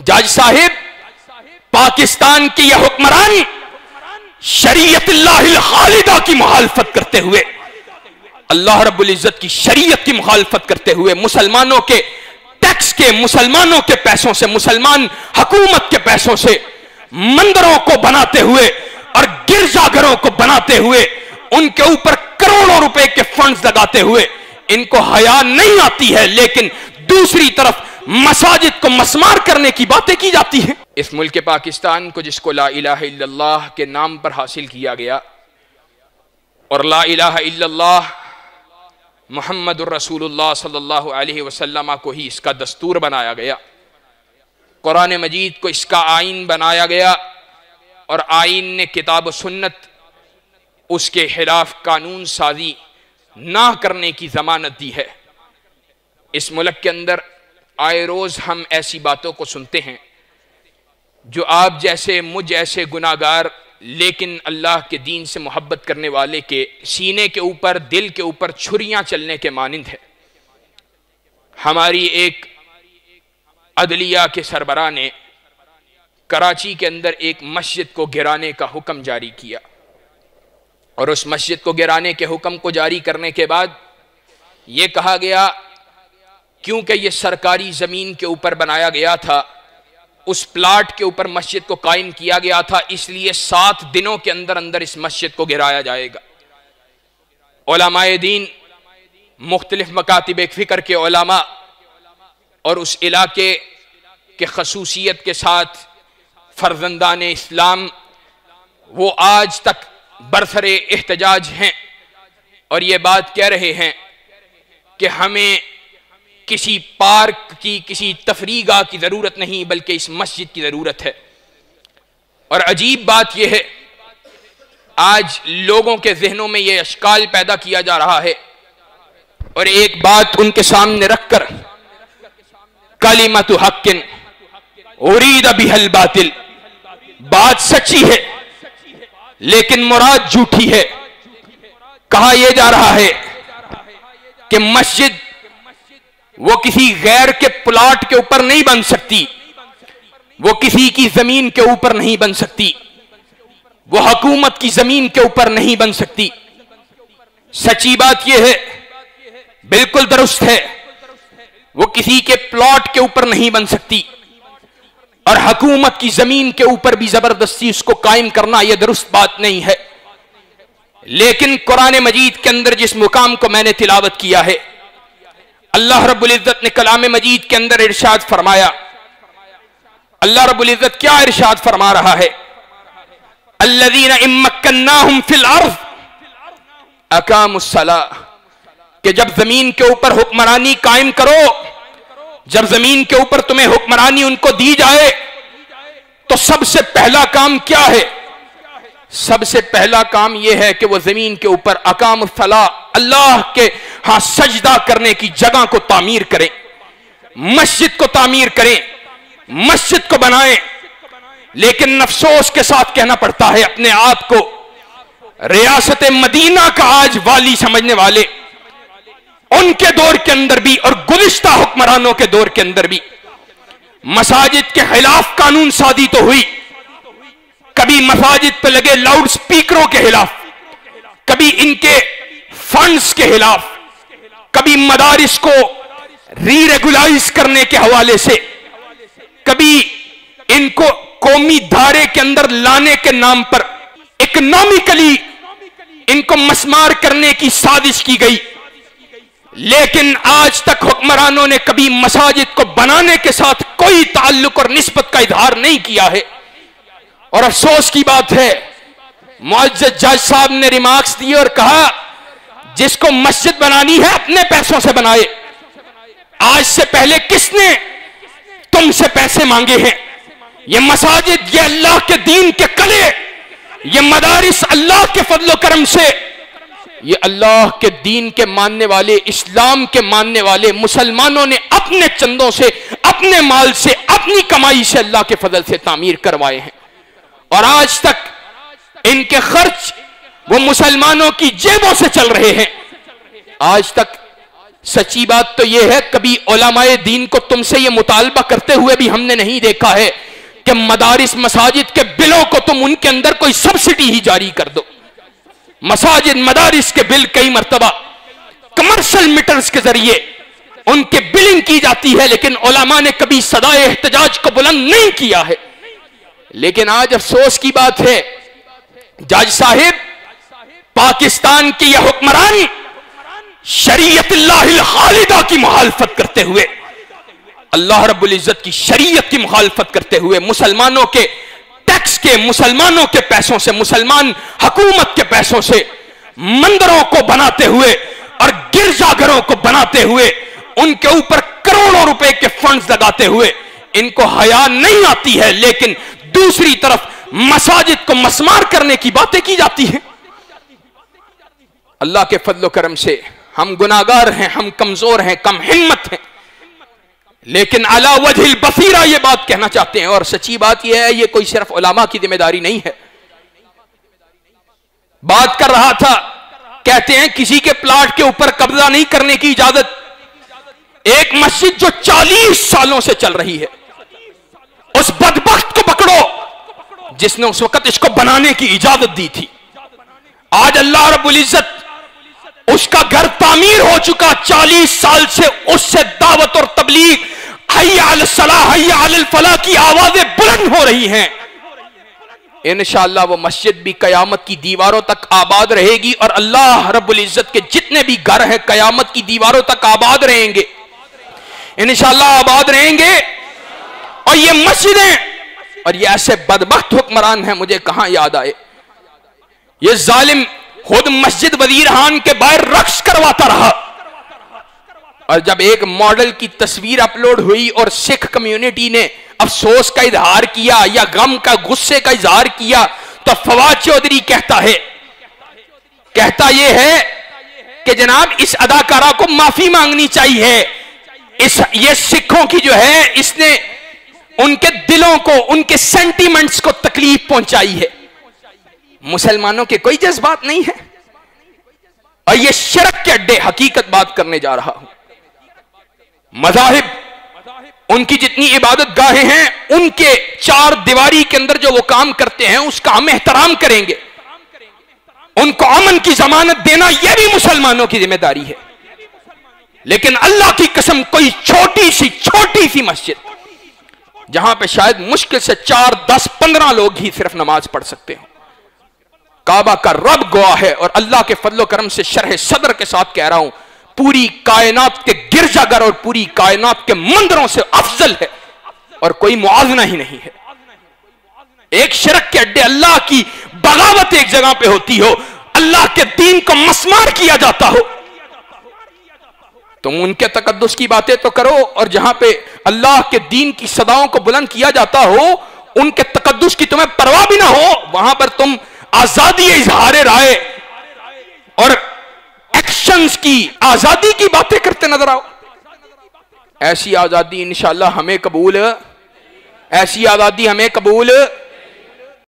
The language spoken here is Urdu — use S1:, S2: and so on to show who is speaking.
S1: جج صاحب، پاکستان کی یہ حکمران شریعت اللہ الخالدہ کی مخالفت کرتے ہوئے، اللہ رب العزت کی شریعت کی مخالفت کرتے ہوئے، مسلمانوں کے ٹیکس کے، مسلمانوں کے پیسوں سے، مسلمان حکومت کے پیسوں سے مندروں کو بناتے ہوئے اور گرجا گھروں کو بناتے ہوئے، ان کے اوپر کروڑوں روپے کے فنڈز لگاتے ہوئے ان کو حیا نہیں آتی ہے، لیکن دوسری طرف مساجد کو مسمار کرنے کی باتیں کی جاتی ہیں۔ اس ملک پاکستان کو، جس کو لا الہ الا اللہ کے نام پر حاصل کیا گیا، اور لا الہ الا اللہ محمد الرسول اللہ صلی اللہ علیہ وسلم کو ہی اس کا دستور بنایا گیا، قرآن مجید کو اس کا آئین بنایا گیا، اور آئین نے کتاب و سنت اس کے خلاف قانون سازی نہ کرنے کی ضمانت دی ہے۔ اس ملک کے اندر آئے روز ہم ایسی باتوں کو سنتے ہیں جو آپ جیسے، مجھ ایسے گناہگار لیکن اللہ کے دین سے محبت کرنے والے کے سینے کے اوپر، دل کے اوپر چھریاں چلنے کے مانند ہے۔ ہماری ایک عدلیہ کے سربراہ نے کراچی کے اندر ایک مسجد کو گرانے کا حکم جاری کیا، اور اس مسجد کو گرانے کے حکم کو جاری کرنے کے بعد یہ کہا گیا کیونکہ یہ سرکاری زمین کے اوپر بنایا گیا تھا، اس پلاٹ کے اوپر مسجد کو قائم کیا گیا تھا، اس لیے 7 دنوں کے اندر اندر اس مسجد کو گرایا جائے گا۔ علماء دین، مختلف مکاتب فکر کے علماء اور اس علاقے کے خصوصیت کے ساتھ فرزندان اسلام، وہ آج تک برسر احتجاج ہیں اور یہ بات کہہ رہے ہیں کہ ہمیں کسی پارک کی، کسی تفریح گاہ کی ضرورت نہیں، بلکہ اس مسجد کی ضرورت ہے۔ اور عجیب بات یہ ہے، آج لوگوں کے ذہنوں میں یہ اشکال پیدا کیا جا رہا ہے، اور ایک بات ان کے سامنے رکھ کر، کلمۃ حق ارید بہا الباطل، بات سچی ہے لیکن مراد جھوٹی ہے۔ کہا یہ جا رہا ہے کہ مسجد وہ کسی غیر کے پلاٹ کے اوپر نہیں بن سکتی، وہ کسی کی زمین کے اوپر نہیں بن سکتی، وہ حکومت کی زمین کے اوپر نہیں بن سکتی۔ سچی بات یہ ہے، بالکل درست ہے، وہ کسی کے پلاٹ کے اوپر نہیں بن سکتی، اور حکومت کی زمین کے اوپر بھی زبردستی اس کو قائم کرنا یہ درست بات نہیں ہے۔ لیکن قرآن مجید کے اندر جس مقام کو میں نے تلاوت کیا ہے، اللہ رب العزت نے کلام مجید کے اندر ارشاد فرمایا۔ اللہ رب العزت کیا ارشاد فرما رہا ہے؟ الذین ان مکناہم فی الارض اقاموا الصلاۃ، کہ جب زمین کے اوپر حکمرانی قائم کرو، جب زمین کے اوپر تمہیں حکمرانی ان کو دی جائے، تو سب سے پہلا کام کیا ہے؟ سب سے پہلا کام یہ ہے کہ وہ زمین کے اوپر اقام الصلاۃ، اللہ کے ہاں سجدہ کرنے کی جگہ کو تعمیر کریں، مسجد کو تعمیر کریں، مسجد کو بنائیں۔ لیکن افسوس کے ساتھ کہنا پڑتا ہے اپنے آپ کو ریاست مدینہ کا آج والی سمجھنے والے، ان کے دور کے اندر بھی اور گزشتہ حکمرانوں کے دور کے اندر بھی مساجد کے خلاف قانون سازی تو ہوئی، کبھی مساجد پہ لگے لاؤڈ سپیکروں کے خلاف، کبھی ان کے فنڈز کے خلاف، کبھی مدارس کو ری ریگولائز کرنے کے حوالے سے، کبھی ان کو قومی دھارے کے اندر لانے کے نام پر اکنامکلی ان کو مسمار کرنے کی سازش کی گئی۔ لیکن آج تک حکمرانوں نے کبھی مساجد کو بنانے کے ساتھ کوئی تعلق اور نسبت کا اظہار نہیں کیا ہے۔ اور افسوس کی بات ہے، معزز جج صاحب نے ریمارکس دیے اور کہا جس کو مسجد بنانی ہے اپنے پیسوں سے بنائے۔ آج سے پہلے کس نے تم سے پیسے مانگے ہیں؟ یہ مساجد، یہ اللہ کے دین کے قلعے، یہ مدارس اللہ کے فضل و کرم سے، یہ اللہ کے دین کے ماننے والے، اسلام کے ماننے والے مسلمانوں نے اپنے چندوں سے، اپنے مال سے، اپنی کمائی سے اللہ کے فضل سے تعمیر کروائے ہیں، اور آج تک ان کے خرچ وہ مسلمانوں کی جیبوں سے چل رہے ہیں۔ آج تک سچی بات تو یہ ہے کبھی علماء دین کو تم سے یہ مطالبہ کرتے ہوئے بھی ہم نے نہیں دیکھا ہے کہ مدارس مساجد کے بلوں کو تم ان کے اندر کوئی سبسڈی ہی جاری کر دو. مساجد مدارس کے بل کئی مرتبہ کمرشل میٹرز کے ذریعے ان کے بلنگ کی جاتی ہے، لیکن علماء نے کبھی صدائے احتجاج کو بلند نہیں کیا ہے. لیکن آج افسوس کی بات ہے جج صاحب، پاکستان کی یہ حکمران شریعت اللہ الخالدہ کی مخالفت کرتے ہوئے، اللہ رب العزت کی شریعت کی مخالفت کرتے ہوئے، مسلمانوں کے ٹیکس کے، مسلمانوں کے پیسوں سے، مسلمان حکومت کے پیسوں سے مندروں کو بناتے ہوئے اور گرجا گھروں کو بناتے ہوئے، ان کے اوپر کروڑوں روپے کے فنڈز لگاتے ہوئے ان کو حیا نہیں آتی ہے، لیکن دوسری طرف مساجد کو مسمار کرنے کی باتیں کی جاتی ہیں. اللہ کے فضل و کرم سے ہم گناہگار ہیں، ہم کمزور ہیں، کم ہمت ہیں، لیکن علی وجہ البصیرہ یہ بات کہنا چاہتے ہیں. اور سچی بات یہ ہے، یہ کوئی صرف علماء کی ذمہ داری نہیں ہے. بات کر رہا تھا، کہتے ہیں کسی کے پلاٹ کے اوپر قبضہ نہیں کرنے کی اجازت. ایک مسجد جو 40 سالوں سے چل رہی ہے، اس بدبخت کو پکڑو جس نے اس وقت اس کو بنانے کی اجازت دی تھی. آج اللہ رب العزت اس کا گھر تعمیر ہو چکا، 40 سال سے اس سے دعوت اور تبلیغ، حی علی الصلاح حی علی الفلاح کی آوازیں بلند ہو رہی ہیں. انشاءاللہ وہ مسجد بھی قیامت کی دیواروں تک آباد رہے گی، اور اللہ رب العزت کے جتنے بھی گھر ہیں قیامت کی دیواروں تک آباد رہیں گے، انشاءاللہ آباد رہیں گے. اور یہ مسجدیں اور یہ ایسے بدبخت حکمران ہیں، مجھے کہاں یاد آئے، یہ ظالم خود مسجد وزیرخان کے باہر رقص کرواتا رہا، اور جب ایک ماڈل کی تصویر اپلوڈ ہوئی اور سکھ کمیونٹی نے افسوس کا اظہار کیا یا غم کا، غصے کا اظہار کیا، تو فواد چودھری کہتا یہ ہے کہ جناب اس اداکارہ کو معافی مانگنی چاہیے، یہ سکھوں کی جو ہے اس نے ان کے دلوں کو، ان کے سینٹیمنٹس کو تکلیف پہنچائی ہے. مسلمانوں کے کوئی جذبات نہیں ہے، اور یہ شرک کے اڈے، حقیقت بات کرنے جا رہا ہوں. مذاہب ان کی جتنی عبادت گاہیں ہیں، ان کے چار دیواری کے اندر جو وہ کام کرتے ہیں اس کا ہم احترام کریں گے. ان کو امن کی ضمانت دینا یہ بھی مسلمانوں کی ذمہ داری ہے. لیکن اللہ کی قسم کوئی چھوٹی سی مسجد جہاں پہ شاید مشکل سے 4 10 15 لوگ ہی صرف نماز پڑھ سکتے ہوں، کعبہ کا رب گواہ ہے، اور اللہ کے فضل و کرم سے شرح صدر کے ساتھ کہہ رہا ہوں، پوری کائنات کے گرجا گھر اور پوری کائنات کے مندروں سے افضل ہے، اور کوئی موازنہ ہی نہیں ہے. ایک شرک کے اڈے، اللہ کی بغاوت ایک جگہ پہ ہوتی ہو، اللہ کے دین کو مسمار کیا جاتا ہو، تم ان کے تقدس کی باتیں تو کرو، اور جہاں پہ اللہ کے دین کی صداؤں کو بلند کیا جاتا ہو، ان کے تقدس کی تمہیں پرواہ بھی نہ ہو، وہاں پر تم آزادی اظہار رائے اور ایکشنز کی آزادی کی باتیں کرتے نظر آؤ. ایسی آزادی انشاءاللہ ہمیں قبول، ایسی آزادی ہمیں قبول